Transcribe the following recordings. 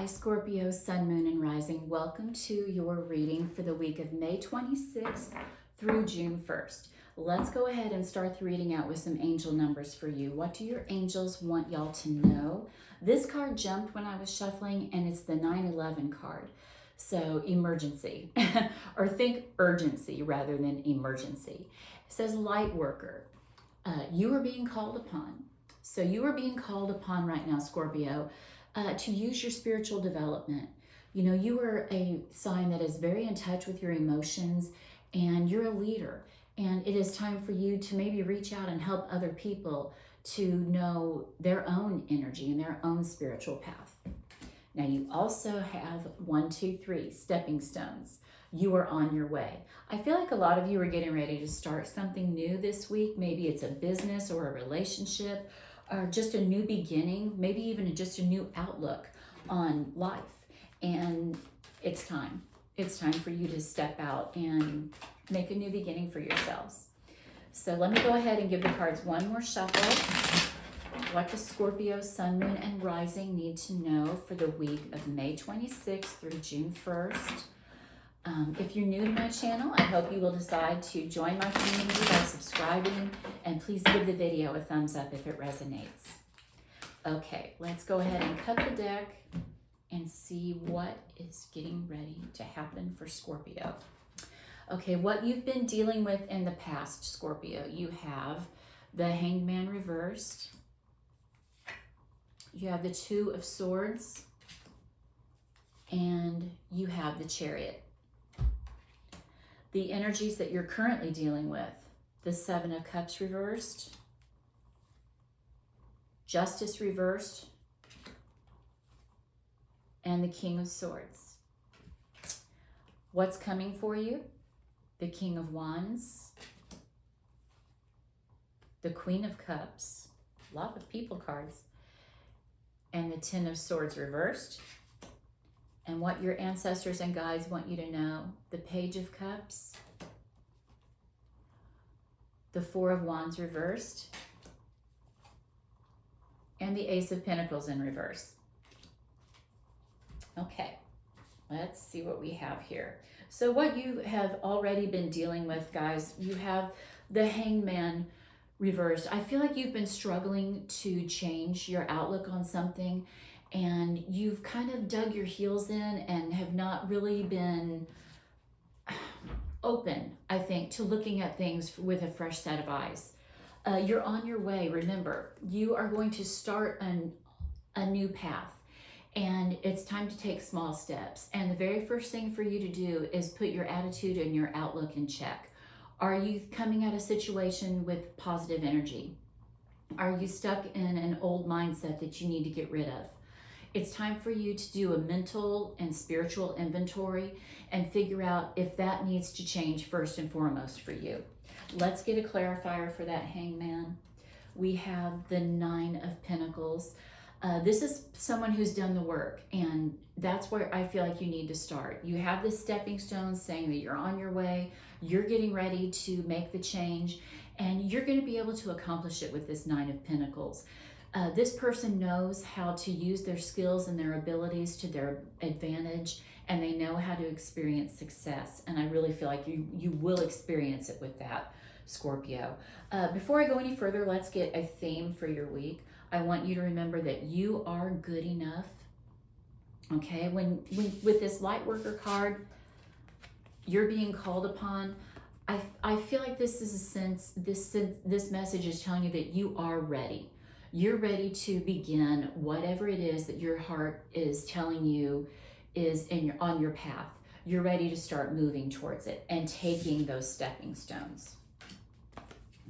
Hi Scorpio, Sun, Moon, and Rising. Welcome to your reading for the week of May 26th through June 1st. Let's go ahead and start the reading out with some angel numbers for you. What do your angels want y'all to know? This card jumped when I was shuffling, and it's the 9/11 card. So emergency, or think urgency rather than emergency. It says light worker. You are being called upon. So you are being called upon right now, Scorpio, to use your spiritual development. You know, you are a sign that is very in touch with your emotions, and you're a leader. And it is time for you to maybe reach out and help other people to know their own energy and their own spiritual path. Now you also have 1, 2, 3 stepping stones. You are on your way. I feel like a lot of you are getting ready to start something new this week. Maybe it's a business or a relationship or just a new beginning, maybe even just a new outlook on life. And it's time. It's time for you to step out and make a new beginning for yourselves. So let me go ahead and give the cards one more shuffle. What does Scorpio, Sun, Moon, and Rising need to know for the week of May 26th through June 1st? If you're new to my channel, I hope you will decide to join my community by subscribing, and please give the video a thumbs up if it resonates. Okay, let's go ahead and cut the deck and see what is getting ready to happen for Scorpio. Okay, what you've been dealing with in the past, Scorpio, you have the Hanged Man reversed. You have the 2 of Swords, and you have the Chariot. The energies that you're currently dealing with, the 7 of Cups reversed, Justice reversed, and the King of Swords. What's coming for you? The King of Wands, the Queen of Cups, a lot of people cards, and the 10 of Swords reversed. And what your ancestors and guides want you to know, the Page of Cups, the 4 of Wands reversed, and the Ace of Pentacles in reverse. Okay, let's see what we have here. So what you have already been dealing with, guys, you have the Hanged Man reversed. I feel like you've been struggling to change your outlook on something, and you've kind of dug your heels in and have not really been open, I think, to looking at things with a fresh set of eyes. You're on your way. Remember, you are going to start a new path, and it's time to take small steps. And the very first thing for you to do is put your attitude and your outlook in check. Are you coming at a situation with positive energy? Are you stuck in an old mindset that you need to get rid of? It's time for you to do a mental and spiritual inventory and figure out if that needs to change first and foremost for you. Let's get a clarifier for that Hangman. We have the 9 of Pentacles. This is someone who's done the work, and that's where I feel like you need to start. You have the stepping stones saying that you're on your way, you're getting ready to make the change, and you're going to be able to accomplish it with this 9 of Pentacles. This person knows how to use their skills and their abilities to their advantage, and they know how to experience success. And I really feel like you will experience it with that, Scorpio. Before I go any further, let's get a theme for your week. I want you to remember that you are good enough. Okay, when with this light worker card, you're being called upon. I feel like this is a sense, this message is telling you that you are ready. You're ready to begin whatever it is that your heart is telling you is on your path. You're ready to start moving towards it and taking those stepping stones.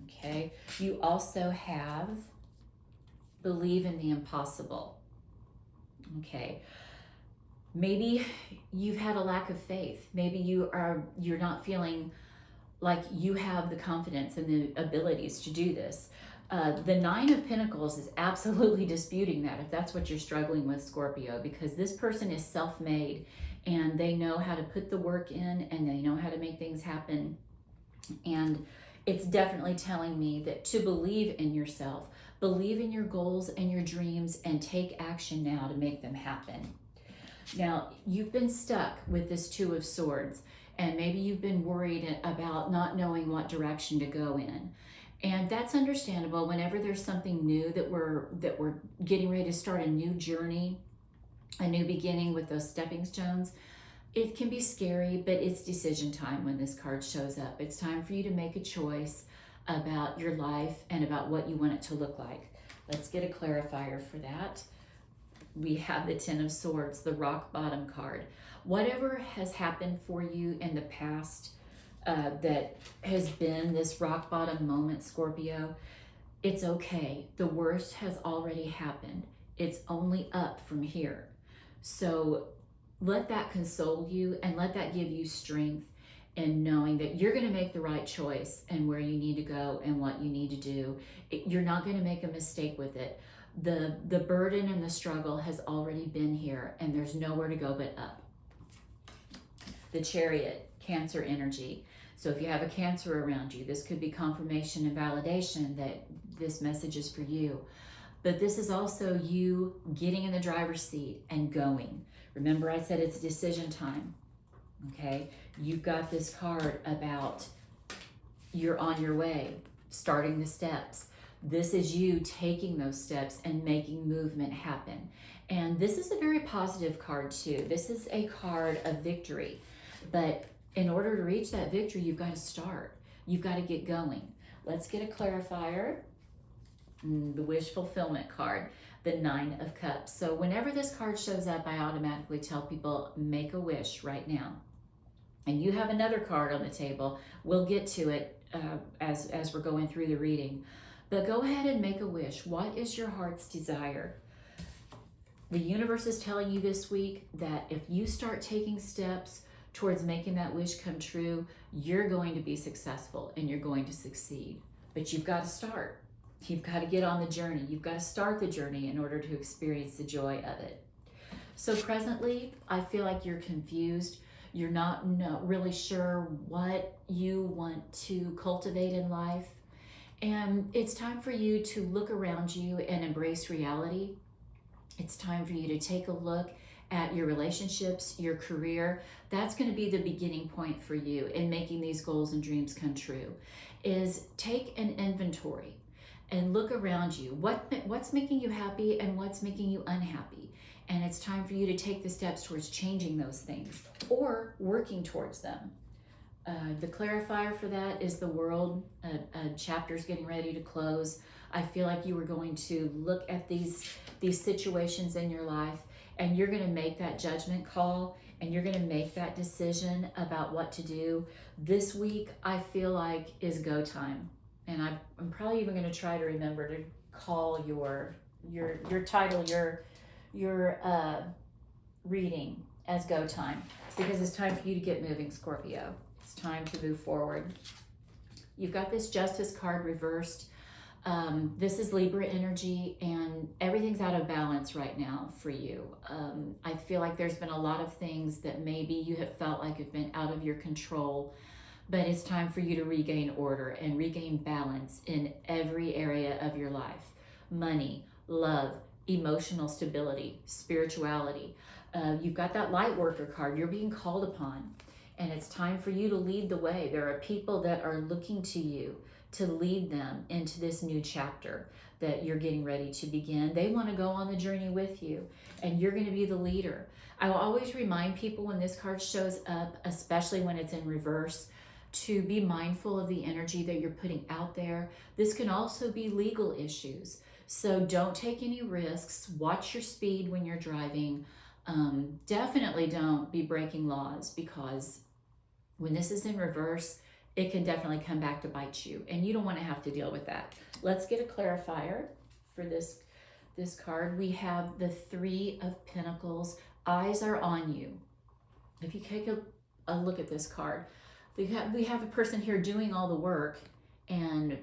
Okay, you also have believe in the impossible. Okay, maybe you've had a lack of faith. Maybe you're not feeling like you have the confidence and the abilities to do this. The 9 of Pentacles is absolutely disputing that, if that's what you're struggling with, Scorpio, because this person is self-made and they know how to put the work in and they know how to make things happen. And it's definitely telling me that to believe in yourself, believe in your goals and your dreams, and take action now to make them happen. Now, you've been stuck with this Two of Swords, and maybe you've been worried about not knowing what direction to go in. And that's understandable whenever there's something new that we're getting ready to start a new journey, a new beginning with those stepping stones. It can be scary, but it's decision time when this card shows up. It's time for you to make a choice about your life and about what you want it to look like. Let's get a clarifier for that. We have the Ten of Swords, the rock bottom card. Whatever has happened for you in the past that has been this rock bottom moment, Scorpio, it's okay. The worst has already happened. It's only up from here. So let that console you and let that give you strength in knowing that you're going to make the right choice and where you need to go and what you need to do. You're not going to make a mistake with it. The burden and the struggle has already been here, and there's nowhere to go but up. The Chariot, Cancer energy. So if you have a Cancer around you, this could be confirmation and validation that this message is for you. But this is also you getting in the driver's seat and going. Remember, I said it's decision time. Okay, you've got this card about you're on your way, starting the steps. This is you taking those steps and making movement happen. And this is a very positive card too. This is a card of victory. But in order to reach that victory, you've got to start. You've got to get going. Let's get a clarifier. The wish fulfillment card, the Nine of Cups. So whenever this card shows up, I automatically tell people, make a wish right now. And you have another card on the table. We'll get to it as we're going through the reading. But go ahead and make a wish. What is your heart's desire? The universe is telling you this week that if you start taking steps towards making that wish come true, you're going to be successful and you're going to succeed. But you've got to start. You've got to get on the journey. You've got to start the journey in order to experience the joy of it. So presently, I feel like you're confused. You're not really sure what you want to cultivate in life. And it's time for you to look around you and embrace reality. It's time for you to take a look at your relationships, your career. That's going to be the beginning point for you in making these goals and dreams come true, is take an inventory and look around you. What's making you happy and what's making you unhappy? And it's time for you to take the steps towards changing those things or working towards them. The clarifier for that is the World. A chapter's getting ready to close. I feel like you were going to look at these situations in your life, and you're going to make that judgment call, and you're going to make that decision about what to do. This week, I feel like is go time. And I'm probably even going to try to remember to call your title, your reading as go time, because it's time for you to get moving, Scorpio. It's time to move forward. You've got this Justice card reversed. This is Libra energy, and everything's out of balance right now for you. I feel like there's been a lot of things that maybe you have felt like have been out of your control, but it's time for you to regain order and regain balance in every area of your life. Money, love, emotional stability, spirituality. You've got that light worker card. You're being called upon, and it's time for you to lead the way. There are people that are looking to you to lead them into this new chapter that you're getting ready to begin. They want to go on the journey with you, and you're going to be the leader. I will always remind people when this card shows up, especially when it's in reverse, to be mindful of the energy that you're putting out there. This can also be legal issues. So don't take any risks. Watch your speed when you're driving. Definitely don't be breaking laws, because when this is in reverse, it can definitely come back to bite you, and you don't want to have to deal with that. Let's get a clarifier for this card. We have the Three of Pentacles. Eyes are on you. If you take a look at this card, we have a person here doing all the work, and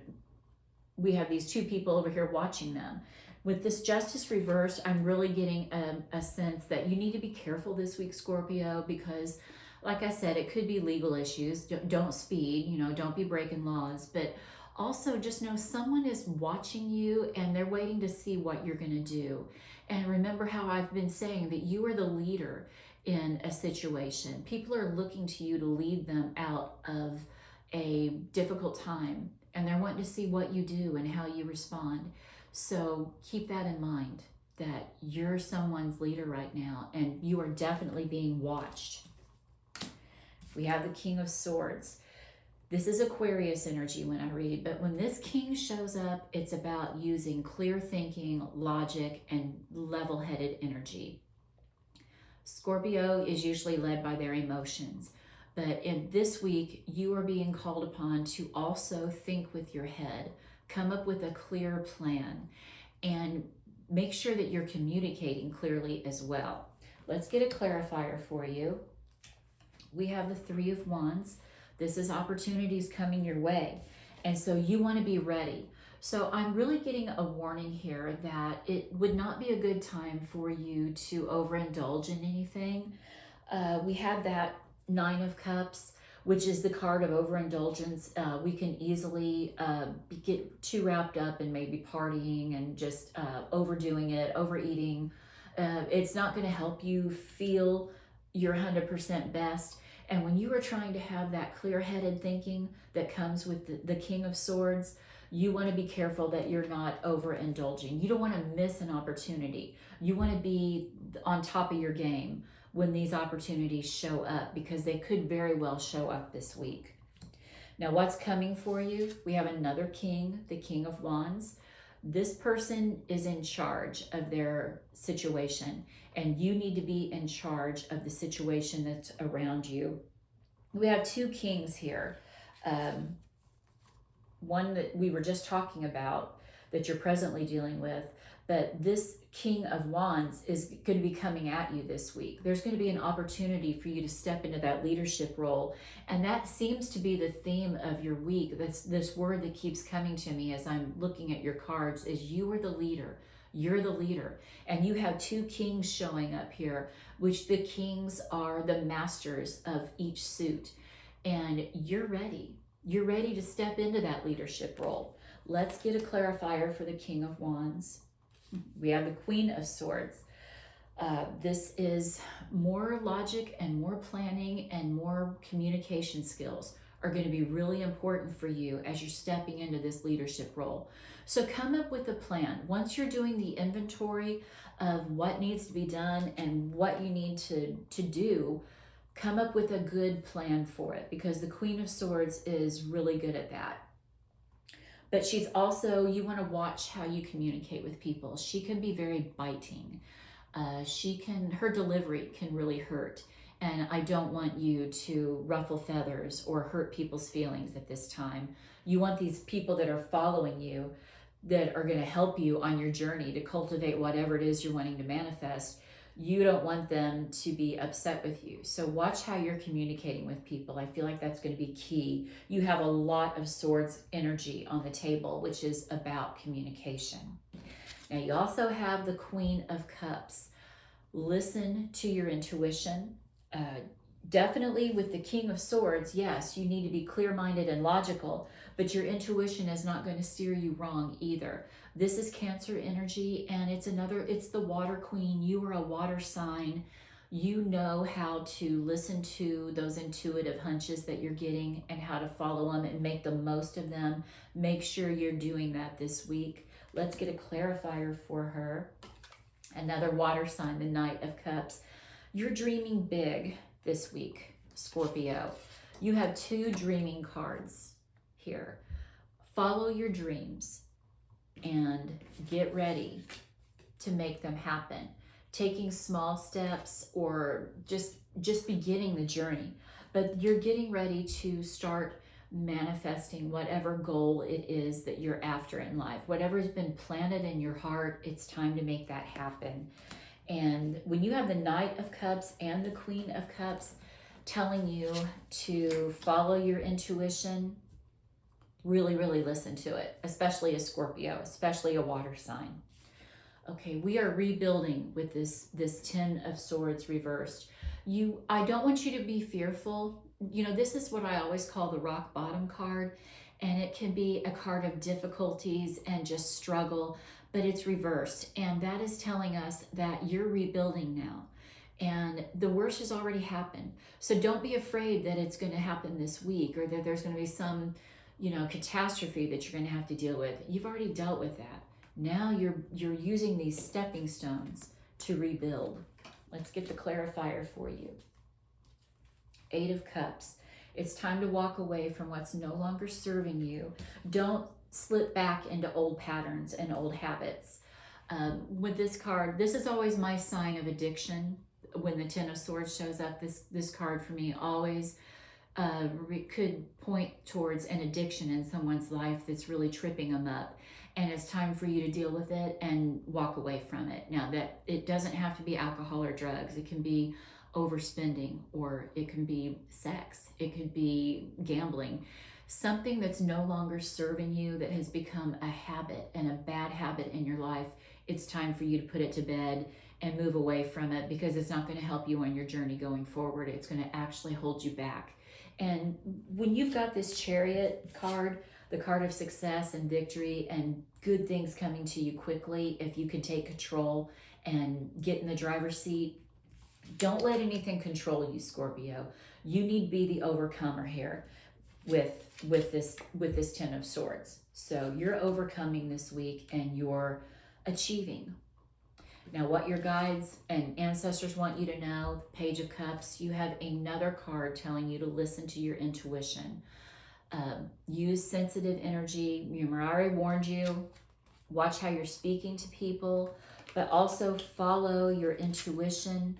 we have these two people over here watching them. With this Justice reversed, I'm really getting a sense that you need to be careful this week, Scorpio, because like I said, it could be legal issues. Don't speed, don't be breaking laws, but Also, just know someone is watching you and they're waiting to see what you're going to do. And remember how I've been saying that you are the leader in a situation. People are looking to you to lead them out of a difficult time, and they're wanting to see what you do and how you respond. So keep that in mind, that you're someone's leader right now and you are definitely being watched. We have the King of Swords. This is Aquarius energy when I read, but when this king shows up, it's about using clear thinking, logic, and level-headed energy. Scorpio is usually led by their emotions, but in this week, you are being called upon to also think with your head, come up with a clear plan, and make sure that you're communicating clearly as well. Let's get a clarifier for you. We have the Three of Wands. This is opportunities coming your way. And so you want to be ready. So I'm really getting a warning here that it would not be a good time for you to overindulge in anything. We had that Nine of Cups, which is the card of overindulgence. We can easily get too wrapped up in maybe partying and just overdoing it, overeating. It's not going to help you feel your 100% best. And when you are trying to have that clear-headed thinking that comes with the King of Swords, you want to be careful that you're not overindulging. You don't want to miss an opportunity. You want to be on top of your game when these opportunities show up, because they could very well show up this week. Now, what's coming for you? We have another king, the King of Wands. This person is in charge of their situation, and you need to be in charge of the situation that's around you. We have two kings here. One that we were just talking about that you're presently dealing with, but this King of Wands is going to be coming at you this week. There's going to be an opportunity for you to step into that leadership role, and that seems to be the theme of your week. That's this word that keeps coming to me as I'm looking at your cards is you are the leader. You're the leader, and you have two kings showing up here, which the kings are the masters of each suit, and you're ready. You're ready to step into that leadership role. Let's get a clarifier for the King of Wands. We have the Queen of Swords. This is more logic and more planning and more communication skills are going to be really important for you as you're stepping into this leadership role. So come up with a plan. Once you're doing the inventory of what needs to be done and what you need to do, come up with a good plan for it, because the Queen of Swords is really good at that. But she's also, you want to watch how you communicate with people. She can be very biting. Her delivery can really hurt. And I don't want you to ruffle feathers or hurt people's feelings at this time. You want these people that are following you, that are going to help you on your journey to cultivate whatever it is you're wanting to manifest. You don't want them to be upset with you. So watch how you're communicating with people. I feel like that's going to be key. You have a lot of swords energy on the table, which is about communication. Now you also have the Queen of Cups. Listen to your intuition. Definitely with the King of Swords, yes, you need to be clear-minded and logical, but your intuition is not going to steer you wrong either. This is Cancer energy, and it's the water queen. You are a water sign. You know how to listen to those intuitive hunches that you're getting and how to follow them and make the most of them. Make sure you're doing that this week. Let's get a clarifier for her. Another water sign, the Knight of Cups. You're dreaming big this week, Scorpio. You have two dreaming cards here. Follow your dreams and get ready to make them happen. Taking small steps or just beginning the journey. But you're getting ready to start manifesting whatever goal it is that you're after in life. Whatever's been planted in your heart, it's time to make that happen. And when you have the Knight of Cups and the Queen of Cups telling you to follow your intuition, really, really listen to it, especially a Scorpio, especially a water sign. Okay, we are rebuilding with this Ten of Swords reversed. I don't want you to be fearful. You know, this is what I always call the rock bottom card. and it can be a card of difficulties and just struggle, but it's reversed. And that is telling us that you're rebuilding now. And the worst has already happened. So don't be afraid that it's going to happen this week, or that there's going to be some, catastrophe that you're going to have to deal with. You've already dealt with that. Now you're using these stepping stones to rebuild. Let's get the clarifier for you. 8 of Cups. It's time to walk away from what's no longer serving you. Don't slip back into old patterns and old habits. With this card, this is always my sign of addiction. When the 10 of Swords shows up, this card for me always could point towards an addiction in someone's life that's really tripping them up. And it's time for you to deal with it and walk away from it. Now, that it doesn't have to be alcohol or drugs. It can be overspending, or it can be sex. It could be gambling. Something that's no longer serving you, that has become a habit and a bad habit in your life. It's time for you to put it to bed and move away from it, because it's not going to help you on your journey going forward. It's going to actually hold you back. And when you've got this Chariot card, the card of success and victory and good things coming to you quickly, if you can take control and get in the driver's seat, don't let anything control you, Scorpio. You need to be the overcomer here with this 10 of Swords. So you're overcoming this week and you're achieving. Now, what your guides and ancestors want you to know, Page of Cups, you have another card telling you to listen to your intuition. Use sensitive energy. Murari warned you. Watch how you're speaking to people, but also follow your intuition.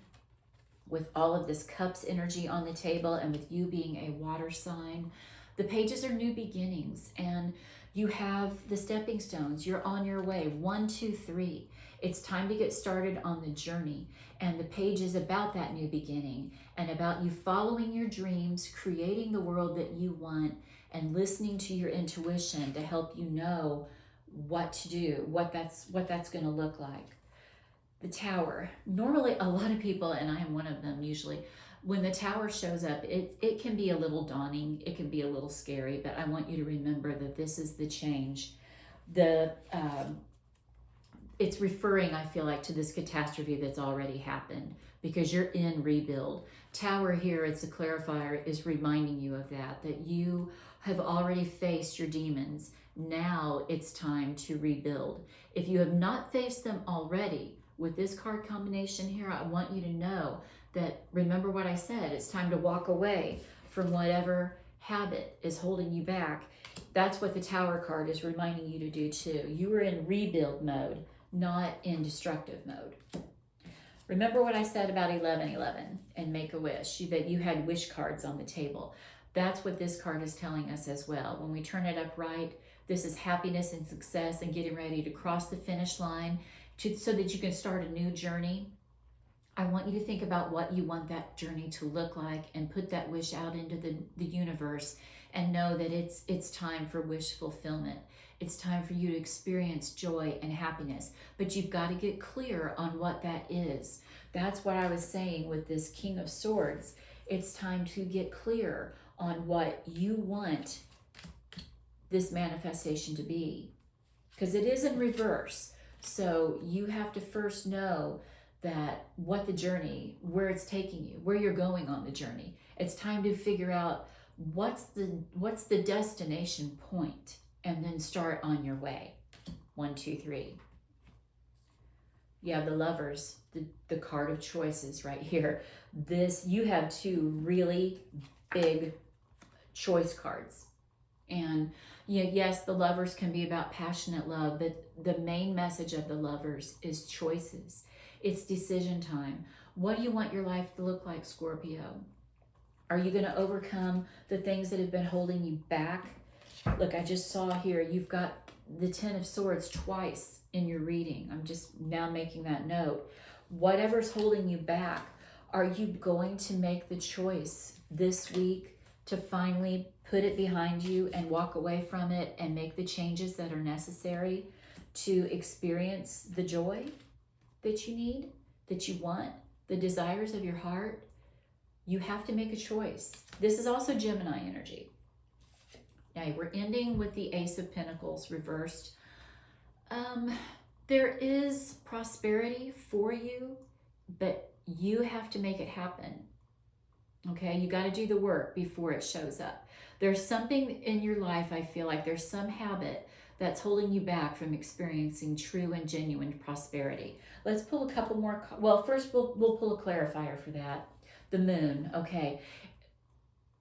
With all of this Cups energy on the table, and with you being a water sign, the pages are new beginnings, and you have the stepping stones. You're on your way. 1, 2, 3. It's time to get started on the journey. And the page is about that new beginning and about you following your dreams, creating the world that you want, and listening to your intuition to help you know what to do, what that's going to look like. The Tower. Normally, a lot of people, and I am one of them usually, when the Tower shows up, it can be a little daunting. It can be a little scary, but I want you to remember that this is the change. It's referring, I feel like, to this catastrophe that's already happened, because you're in rebuild. Tower here, it's a clarifier, is reminding you of that you have already faced your demons. Now it's time to rebuild. If you have not faced them already, with this card combination here, I want you to know that, remember what I said, it's time to walk away from whatever habit is holding you back. That's what the Tower card is reminding you to do too. You are in rebuild mode, not in destructive mode. Remember what I said about 1111 and Make-A-Wish, that you had wish cards on the table. That's what this card is telling us as well. When we turn it up right, this is happiness and success and getting ready to cross the finish line so that you can start a new journey. I want you to think about what you want that journey to look like and put that wish out into the universe, and know that it's time for wish fulfillment. It's time for you to experience joy and happiness, but you've got to get clear on what that is. That's what I was saying with this King of Swords. It's time to get clear on what you want this manifestation to be, because it is in reverse. So you have to first know that what the journey, where it's taking you, where you're going on the journey. It's time to figure out what's the destination point, and then start on your way. 1, 2, 3. You have the Lovers, the card of choices right here. You have 2 really big choice cards. And yes, the Lovers can be about passionate love, but the main message of the Lovers is choices. It's decision time. What do you want your life to look like, Scorpio? Are you going to overcome the things that have been holding you back? Look, I just saw here, you've got the 10 of Swords twice in your reading. I'm just now making that note. Whatever's holding you back, are you going to make the choice this week to finally put it behind you and walk away from it and make the changes that are necessary to experience the joy that you need, that you want, the desires of your heart? You have to make a choice. This is also Gemini energy. Now we're ending with the Ace of Pentacles reversed. There is prosperity for you, but you have to make it happen. Okay, you got to do the work before it shows up. There's something in your life, I feel like there's some habit that's holding you back from experiencing true and genuine prosperity. Let's pull a couple more. Well, first we'll pull a clarifier for that. The moon, okay.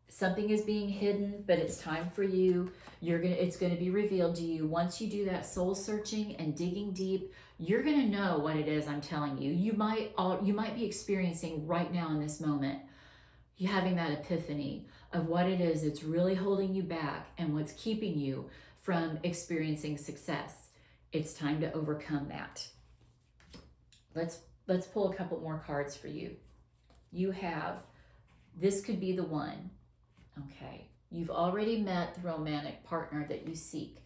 Something is being hidden, but it's time for you. It's gonna be revealed to you. Once you do that soul searching and digging deep, you're gonna know what it is I'm telling you. You might be experiencing right now in this moment, you having that epiphany of what it is that's really holding you back and what's keeping you from experiencing success. It's time to overcome that. Let's pull a couple more cards for you. You have, this could be the one. Okay, you've already met the romantic partner that you seek.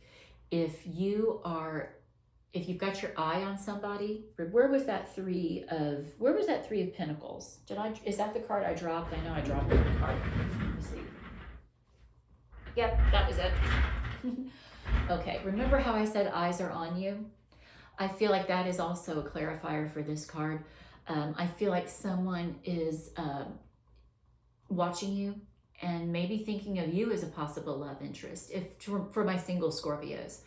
If you've got your eye on somebody, where was that three of Pentacles? Is that the card I dropped? I know I dropped the card. Let me see. Yep, that was it. Okay, remember how I said eyes are on you? I feel like that is also a clarifier for this card. I feel like someone is watching you and maybe thinking of you as a possible love interest, for my single Scorpios.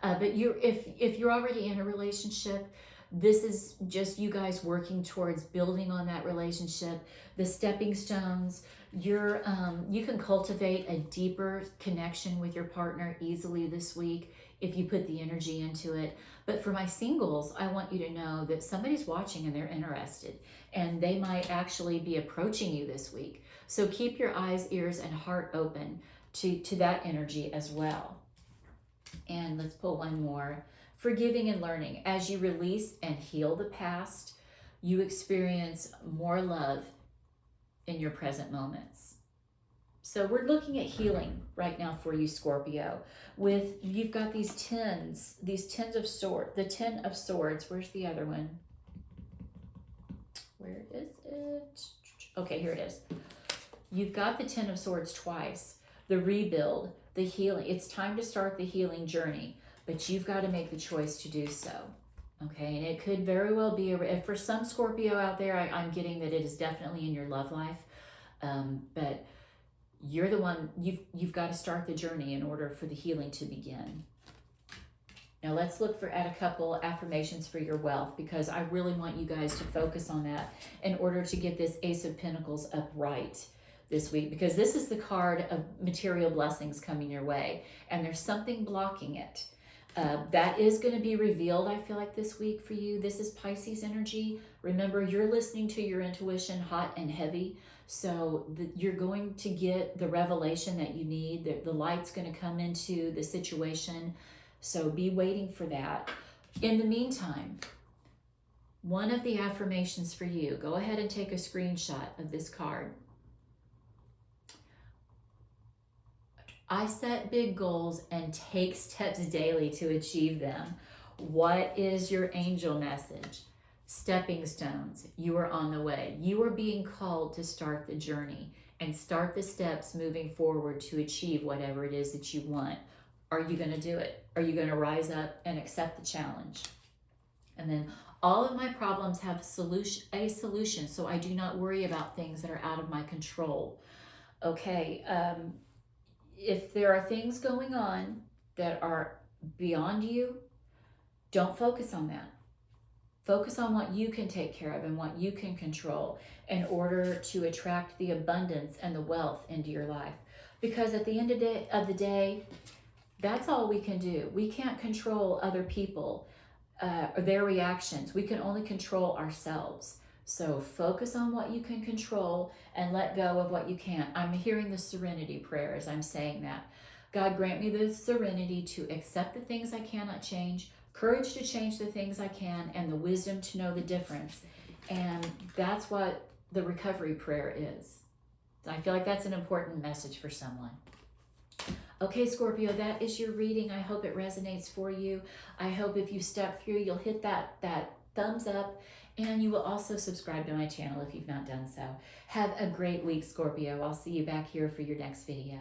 But if you're already in a relationship, this is just you guys working towards building on that relationship. The stepping stones, you can cultivate a deeper connection with your partner easily this week if you put the energy into it. But for my singles, I want you to know that somebody's watching and they're interested, and they might actually be approaching you this week. So keep your eyes, ears, and heart open to that energy as well. And let's pull one more. Forgiving and learning. As you release and heal the past, you experience more love in your present moments. So we're looking at healing right now for you, Scorpio. You've got these tens of swords. The 10 of Swords. Where's the other one? Where is it? Okay, here it is. You've got the 10 of Swords twice. The rebuild, the healing. It's time to start the healing journey, but you've got to make the choice to do so. Okay, and it could very well be, for some Scorpio out there, I'm getting that it is definitely in your love life, but you're the one, you've got to start the journey in order for the healing to begin. Now let's look at a couple affirmations for your wealth, because I really want you guys to focus on that in order to get this Ace of Pentacles upright this week, because this is the card of material blessings coming your way, and there's something blocking it. That is going to be revealed, I feel like, this week for you. This is Pisces energy. Remember, you're listening to your intuition hot and heavy, so you're going to get the revelation that you need. The light's going to come into the situation, so be waiting for that. In the meantime, one of the affirmations for you, go ahead and take a screenshot of this card. I set big goals and take steps daily to achieve them. What is your angel message? Stepping stones. You are on the way. You are being called to start the journey and start the steps moving forward to achieve whatever it is that you want. Are you going to do it? Are you going to rise up and accept the challenge? And then all of my problems have a solution, so I do not worry about things that are out of my control. Okay, if there are things going on that are beyond you, don't focus on that. Focus on what you can take care of and what you can control in order to attract the abundance and the wealth into your life. Because at the end of the day, that's all we can do. We can't control other people or their reactions. We can only control ourselves. So focus on what you can control and let go of what you can't. I'm hearing the serenity prayer as I'm saying that. God, grant me the serenity to accept the things I cannot change, courage to change the things I can, and the wisdom to know the difference. And that's what the recovery prayer is. I feel like that's an important message for someone. Okay, Scorpio, that is your reading. I hope it resonates for you. I hope if you step through, you'll hit that thumbs up, and you will also subscribe to my channel if you've not done so. Have a great week, Scorpio. I'll see you back here for your next video.